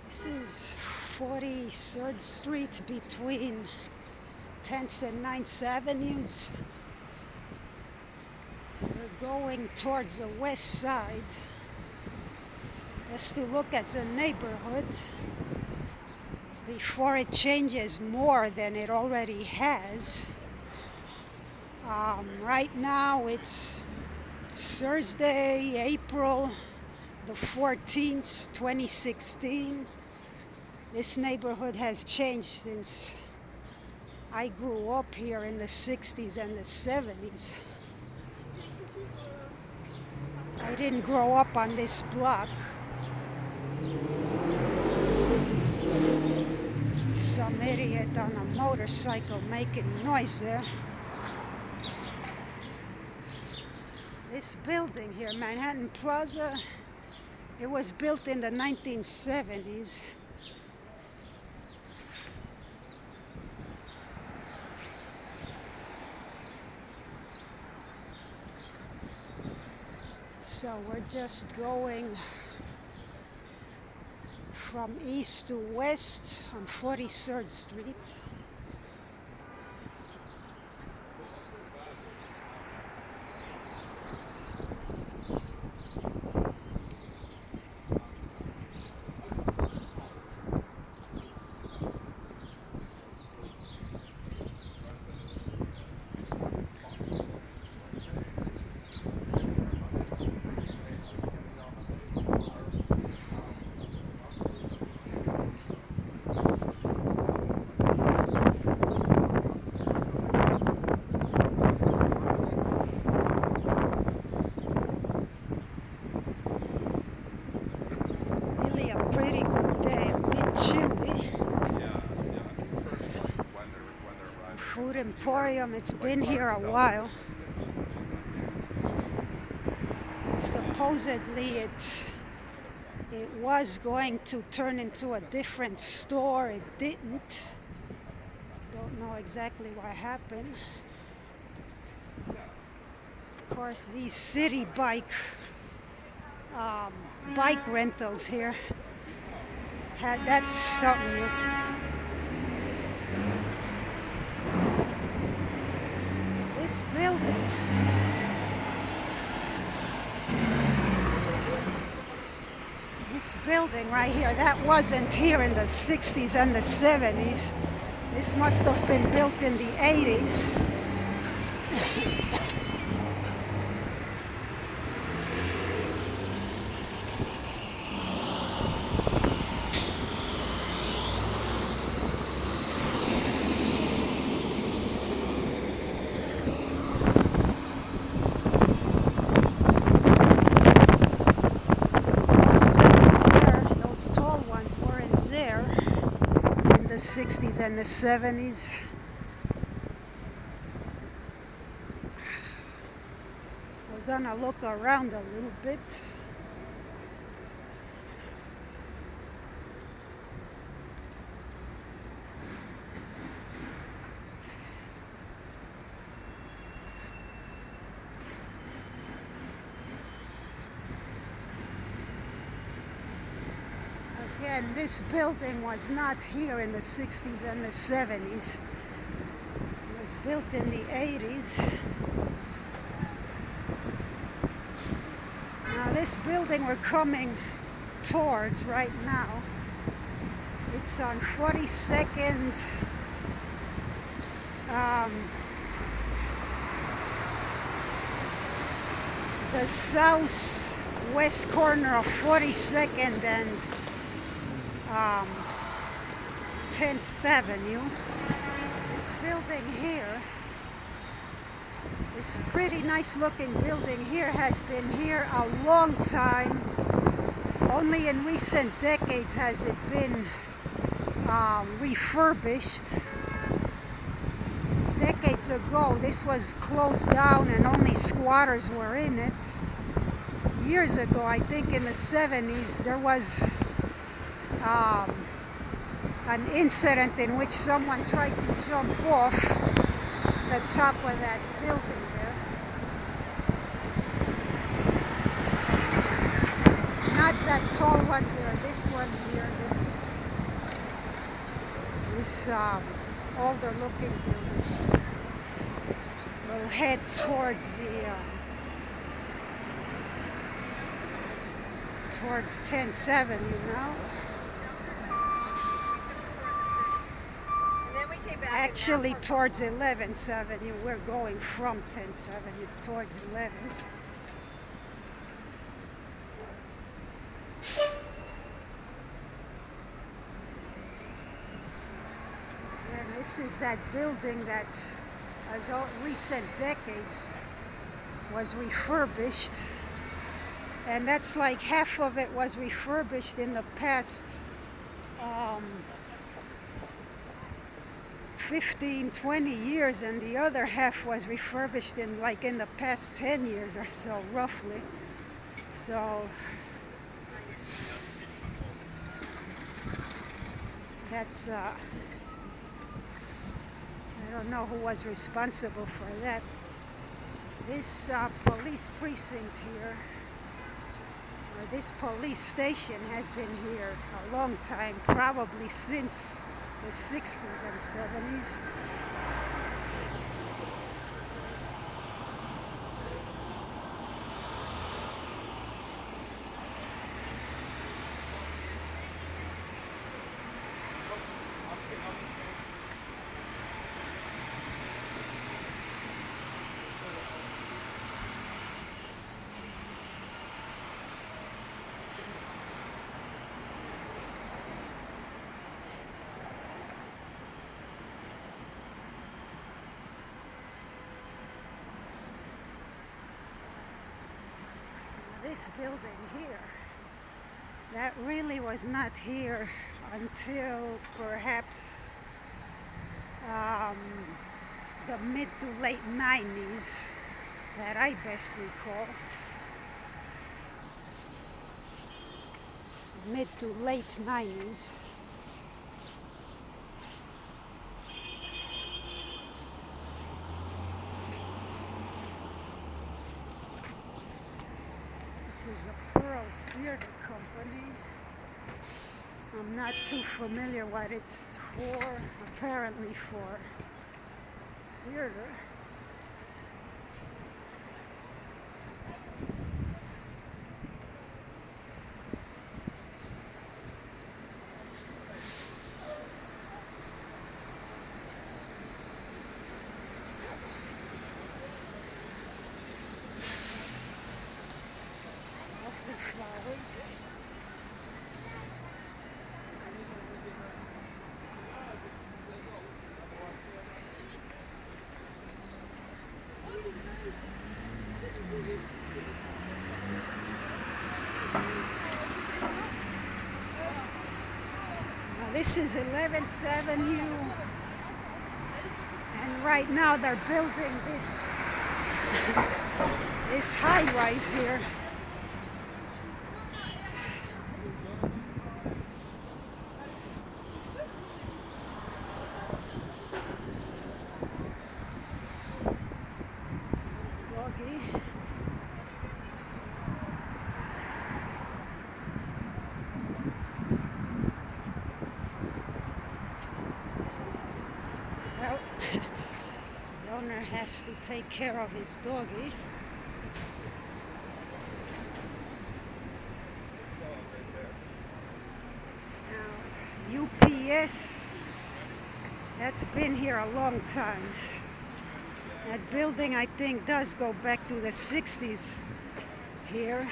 This is 43rd Street between 10th and 9th Avenues. We're going towards the west side just to look at the neighborhood before it changes more than it already has. Right now it's Thursday, April the 14th, 2016. This neighborhood has changed since I grew up here in the 60s and the 70s. I didn't grow up on this block. Some idiot on a motorcycle making noise there. This building here, Manhattan Plaza, it was built in the 1970s. So we're just going from east to west on 43rd Street. Pretty good day, a bit chilly. Food Emporium, it's been here a while. Supposedly it was going to turn into a different store. It didn't. Don't know exactly what happened. Of course, these city bike rentals here. That's something new. This building right here, that wasn't here in the 60s and the 70s. This must have been built in the 80s. Tall ones weren't there in the 60s and the 70s. We're gonna look around a little bit. Again, this building was not here in the 60s and the 70s. It was built in the 80s. Now this building we're coming towards right now, it's on 42nd the southwest corner of 42nd and 10th Avenue. This building here, this pretty nice looking building here, has been here a long time. Only in recent decades has it been refurbished. Decades ago this was closed down and only squatters were in it. Years ago, I think in the 70s, there was an incident in which someone tried to jump off the top of that building there. Not that tall one there, this one here, this This older looking building will head towards towards 10-7, you know. Actually towards 11-7, we're going from 10-7 towards 11s. And this is that building that, as all recent decades, was refurbished. And that's like half of it was refurbished in the past 15, 20 years, and the other half was refurbished in the past 10 years or so, roughly. So that's, I don't know who was responsible for that. This police precinct here, or this police station, has been here a long time, probably since the 60s and 70s. This building here, that really was not here until perhaps the mid to late 90s, that I best recall. Mid to late 90s. This is a Pearl Cider company. I'm not too familiar what it's for, apparently for cider. Lovely flowers. Now this is 11th Avenue, and right now they're building this this high-rise here. Doggy. Well, the owner has to take care of his doggy. Now, UPS, that's been here a long time. That building, I think, does go back to the 60s here.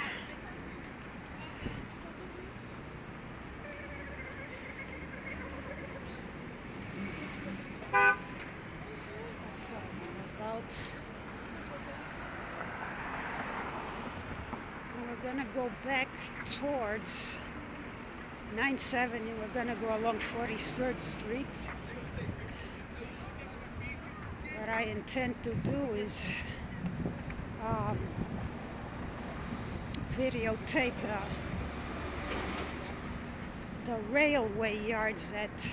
That's all about. And we're gonna go back towards 9th Avenue. We're gonna go along 43rd Street. What I intend to do is videotape the railway yards that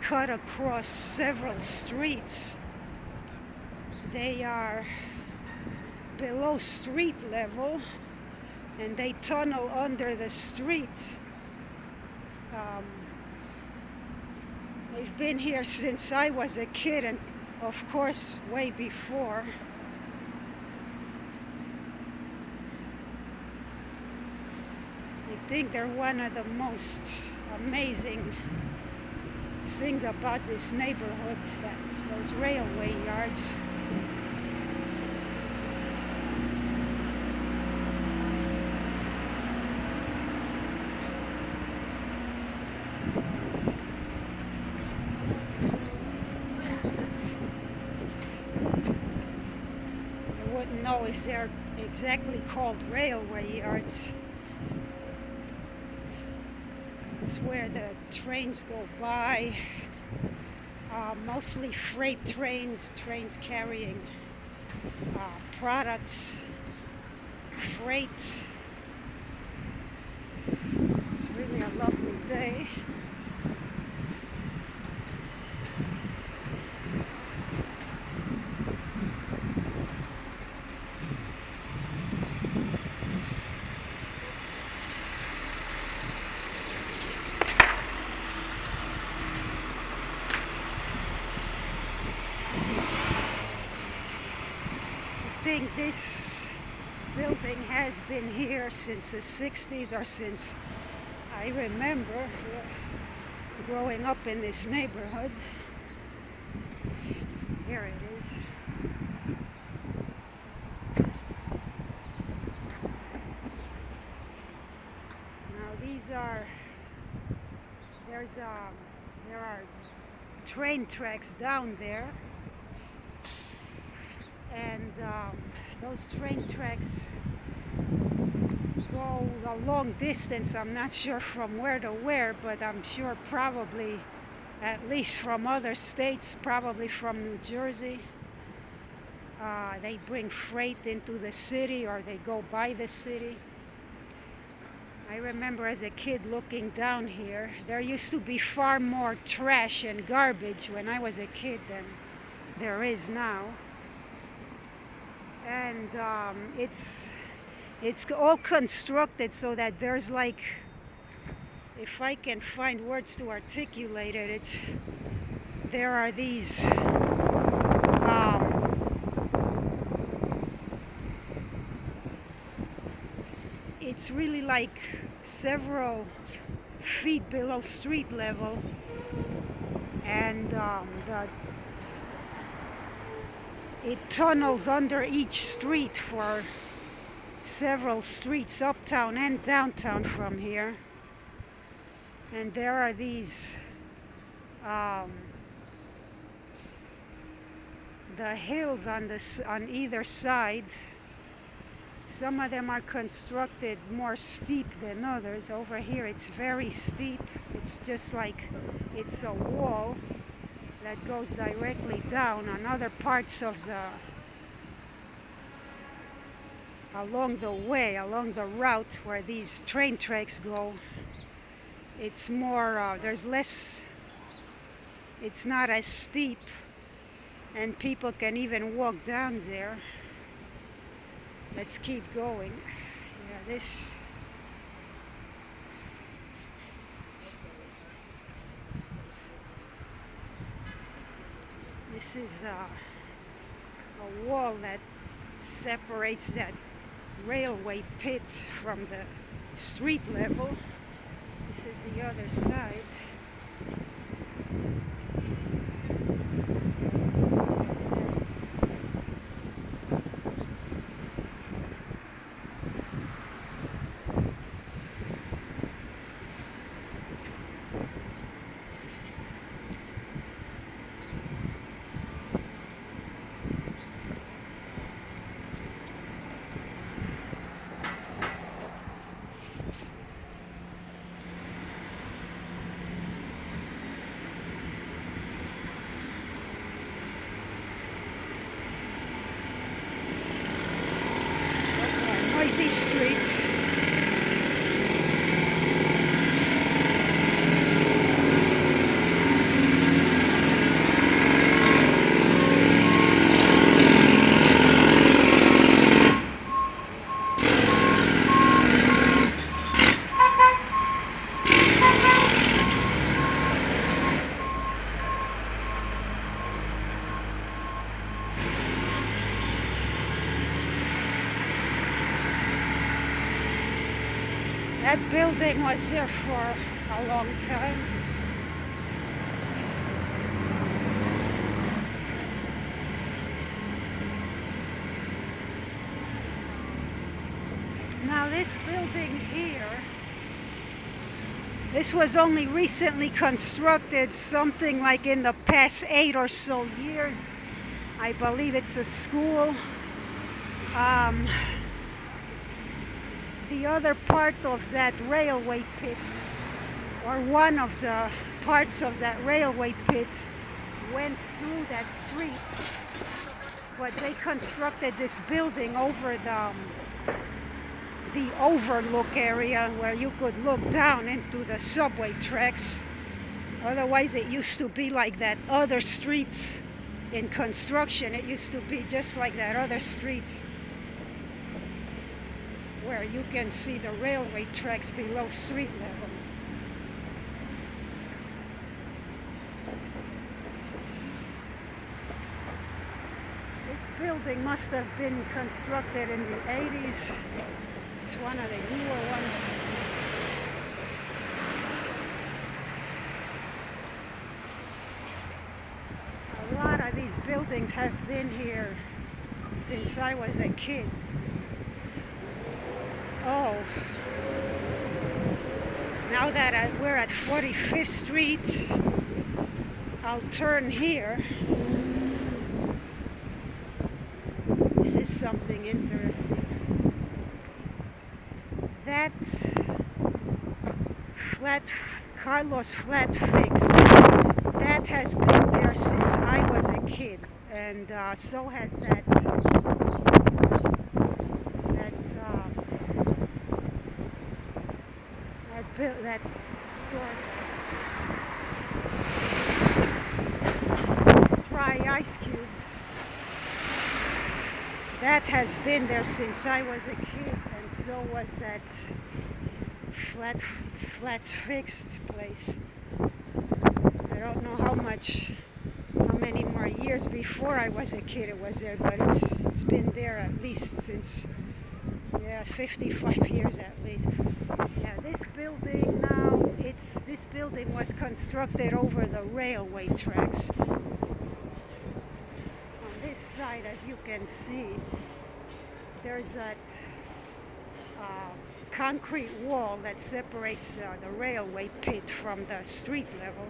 cut across several streets. They are below street level, and they tunnel under the street been here since I was a kid, and of course way before. I think they're one of the most amazing things about this neighborhood, those railway yards. I wouldn't know if they're exactly called railway yards. It's where the trains go by, mostly freight trains, trains carrying products, freight. It's really a lovely day. I think this building has been here since the 60s, or since I remember growing up in this neighborhood. Here it is. Now there are train tracks down there, and those train tracks go a long distance. I'm not sure from where to where, but I'm sure probably at least from other states, probably from New Jersey. They bring freight into the city, or they go by the city. I remember as a kid looking down here, there used to be far more trash and garbage when I was a kid than there is now. And it's all constructed so that there's like, if I can find words to articulate it, there are these it's really like several feet below street level, and it tunnels under each street for several streets, uptown and downtown from here. And there are these the hills on either side. Some of them are constructed more steep than others. Over here it's very steep. It's just like it's a wall that goes directly down. On other parts of along the route where these train tracks go, it's more, there's less, it's not as steep, and people can even walk down there. Let's keep going. Yeah, this is a wall that separates that railway pit from the street level. This is the other side. Noisy street. That building was there for a long time. Now this building here, this was only recently constructed, something like in the past 8 or so years. I believe it's a school. The other part of that railway pit, or one of the parts of that railway pit, went through that street. But they constructed this building over the overlook area where you could look down into the subway tracks. Otherwise, it used to be like that other street in construction. It used to be just like that other street where you can see the railway tracks below street level. This building must have been constructed in the 80s. It's one of the newer ones. A lot of these buildings have been here since I was a kid. Oh, now that we're at 45th Street, I'll turn here. This is something interesting. That Carlos Flat Fixed, that has been there since I was a kid, and so has that store. Dry ice cubes. That has been there since I was a kid, and so was that Flats Fixed place. I don't know how many more years before I was a kid it was there, but it's been there at least since 55 years at least. Yeah, this building now, this building was constructed over the railway tracks. On this side, as you can see, there's that concrete wall that separates the railway pit from the street level.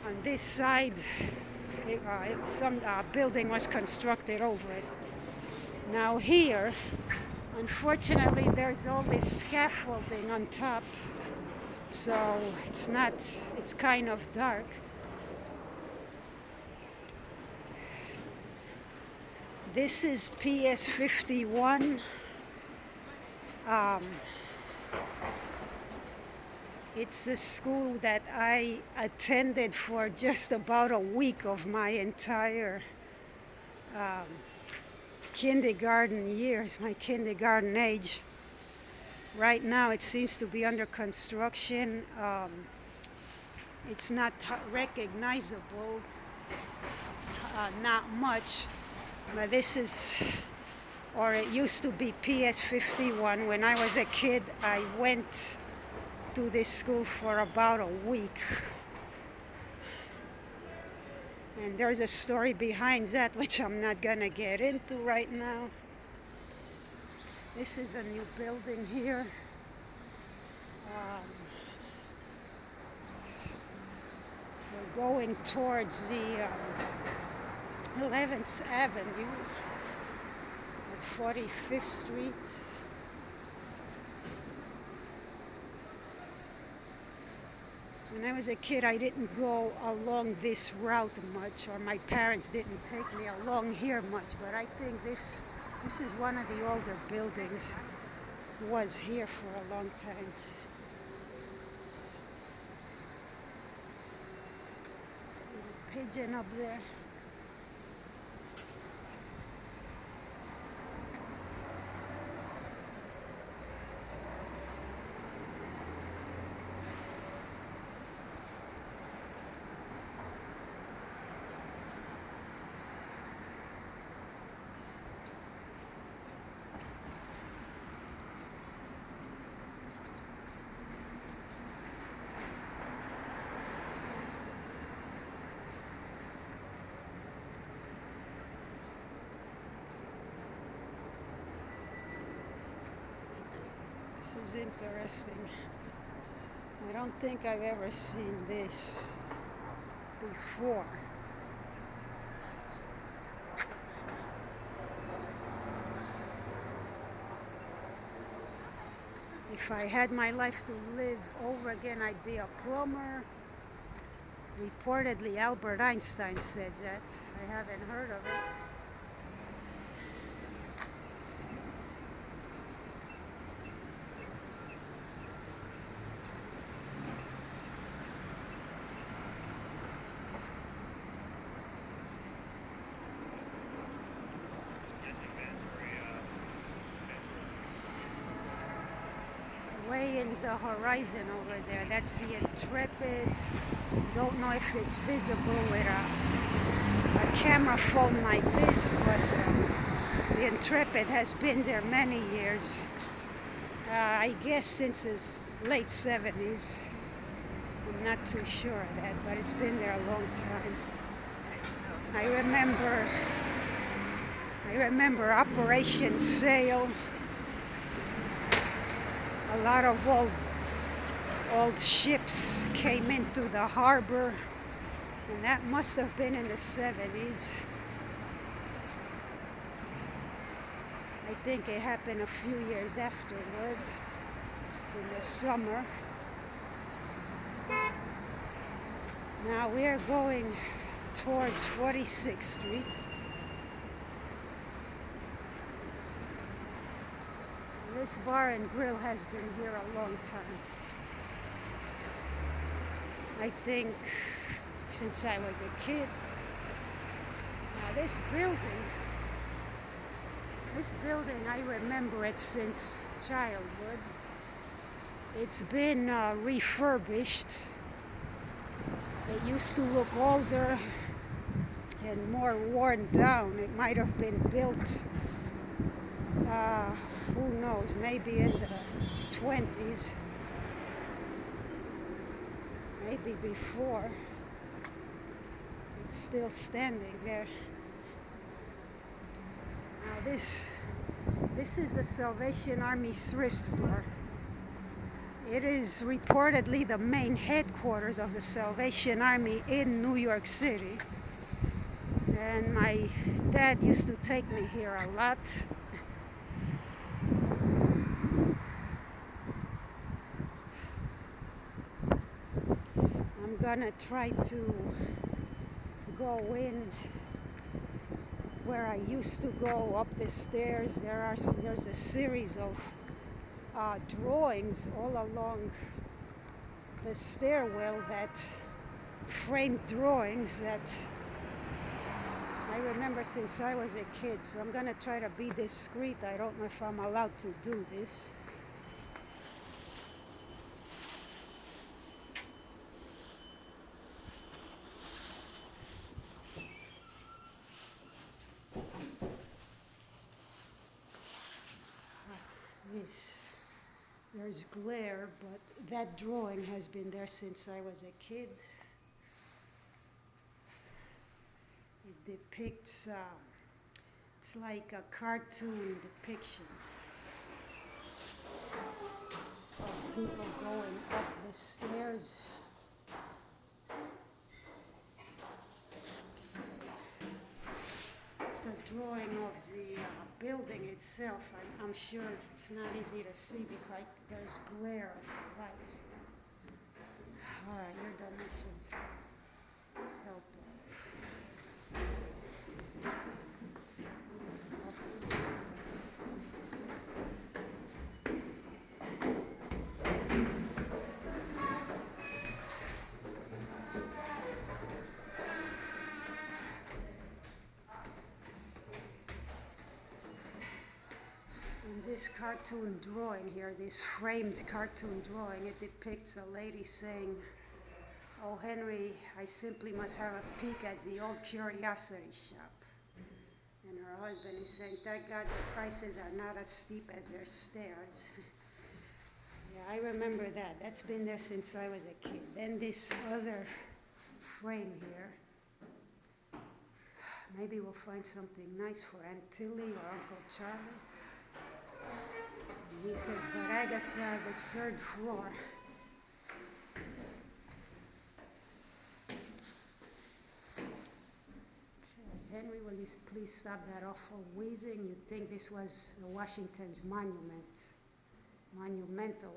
On this side, some building was constructed over it. Now here, unfortunately, there's all this scaffolding on top, so it's kind of dark. This is PS 51. It's a school that I attended for just about a week of my entire kindergarten years, my kindergarten age. Right now it seems to be under construction. It's not recognizable, not much, but this is, or it used to be PS 51. When I was a kid, I went to this school for about a week. And there's a story behind that which I'm not gonna get into right now. This is a new building here. We're going towards the 11th Avenue at 45th Street. When I was a kid, I didn't go along this route much, or my parents didn't take me along here much, but I think this is one of the older buildings. It was here for a long time. Little pigeon up there. This is interesting. I don't think I've ever seen this before. If I had my life to live over again, I'd be a plumber. Reportedly, Albert Einstein said that. I haven't heard of it. Way in the horizon over there, that's the Intrepid. Don't know if it's visible with a camera phone like this, but the Intrepid has been there many years. I guess since the late 70s. I'm not too sure of that, but it's been there a long time. I remember Operation Sail. A lot of old ships came into the harbor, and that must have been in the 70s. I think it happened a few years afterward, in the summer. Now we're going towards 46th Street. This bar and grill has been here a long time. I think since I was a kid. Now this building, I remember it since childhood. It's been refurbished. It used to look older and more worn down. It might have been built who knows, maybe in the 20s, maybe before. It's still standing there. Now this is the Salvation Army thrift store. It is reportedly the main headquarters of the Salvation Army in New York City. And my dad used to take me here a lot. I'm gonna try to go in where I used to go up the stairs. There's a series of drawings all along the stairwell, that framed drawings that I remember since I was a kid. So I'm gonna try to be discreet. I don't know if I'm allowed to do this. There's glare, but that drawing has been there since I was a kid. It depicts, it's like a cartoon depiction of people going up the stairs. It's a drawing of the building itself. I'm sure it's not easy to see because there's glare of the lights. All right, your donations help us. Up these stairs. This cartoon drawing here, this framed cartoon drawing, it depicts a lady saying, "Oh, Henry, I simply must have a peek at the old curiosity shop." And her husband is saying, "Thank God the prices are not as steep as their stairs." Yeah, I remember that. That's been there since I was a kid. Then this other frame here. Maybe we'll find something nice for Aunt Tilly or Uncle Charlie. He says Bodegas are the third floor. Henry, will you please stop that awful wheezing? You'd think this was Washington's monumental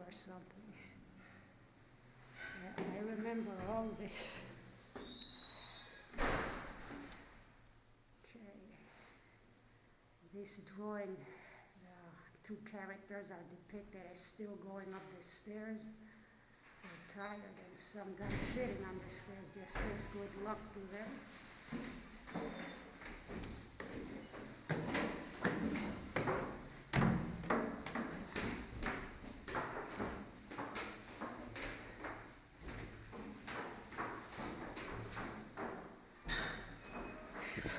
or something. I remember all this. Okay. This drawing, the two characters are depicted as still going up the stairs. They're tired, and some guy sitting on the stairs just says good luck to them.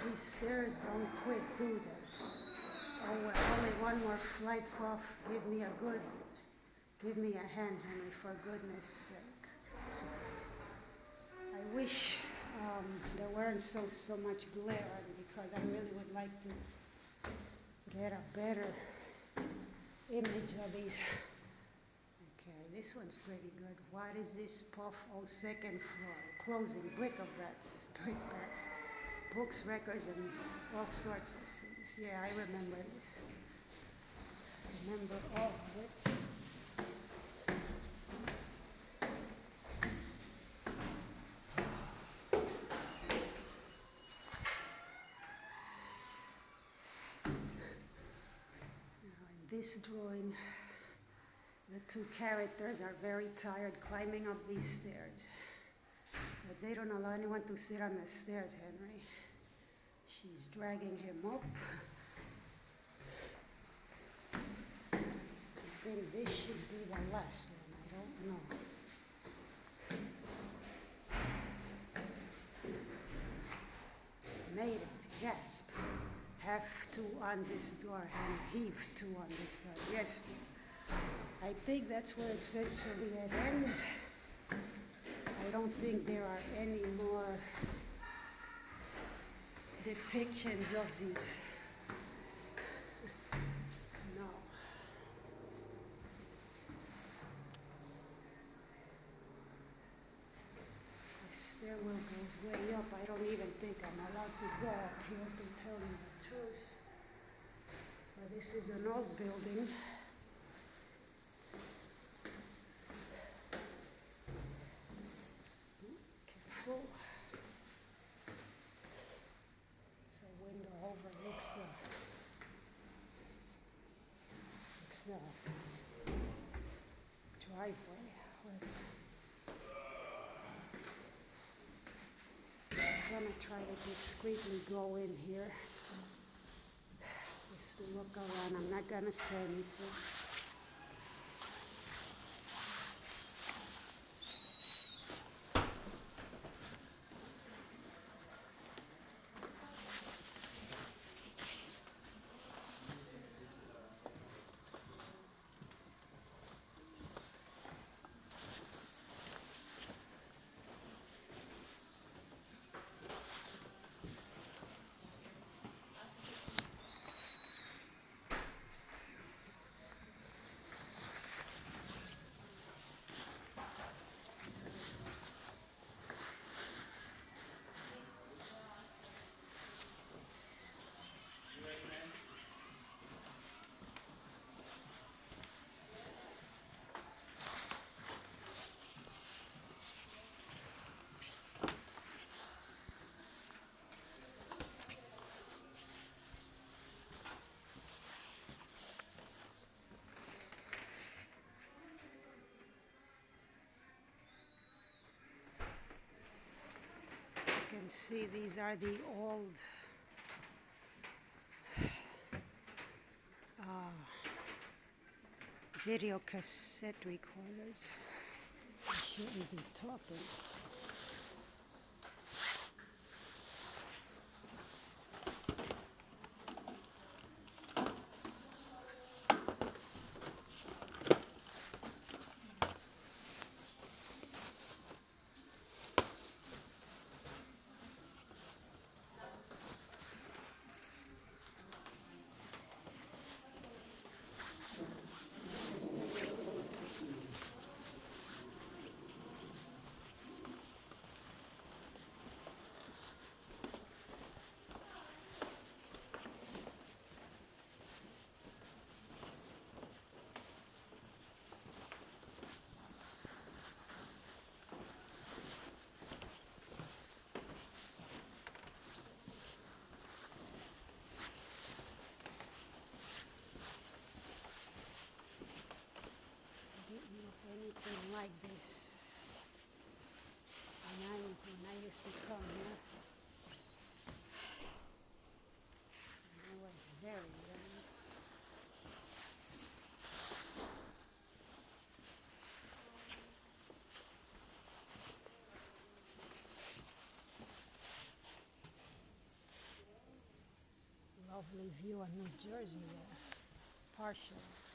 These stairs don't quit, do they? Oh well, only one more flight, Puff. Give me a hand, Henry, for goodness sake. I wish there weren't so much glare, because I really would like to get a better image of these. Okay, this one's pretty good. What is this, Puff? Oh, second floor. Closing, bric-a-brats, books, records, and all sorts of things. Yeah, I remember this. Remember all of it. This drawing, the two characters are very tired climbing up these stairs. But they don't allow anyone to sit on the stairs, Henry. She's dragging him up. I think this should be the last one, I don't know. Made it, gasp. Have two on this door and heave two on this door. Yes, I think that's where essentially it ends. I don't think there are any more depictions of these. No. The stairwell goes way up. I don't even think I'm allowed to go up here, to tell you the truth. But this is an old building. Careful. It's a window overlooks the driveway. I'm gonna try to discreetly go in here. Just to look around. I'm not gonna say anything. You can see these are the old video cassette recorders. I shouldn't be talking. used to come here. It was very young. Lovely view of New Jersey there. Partial.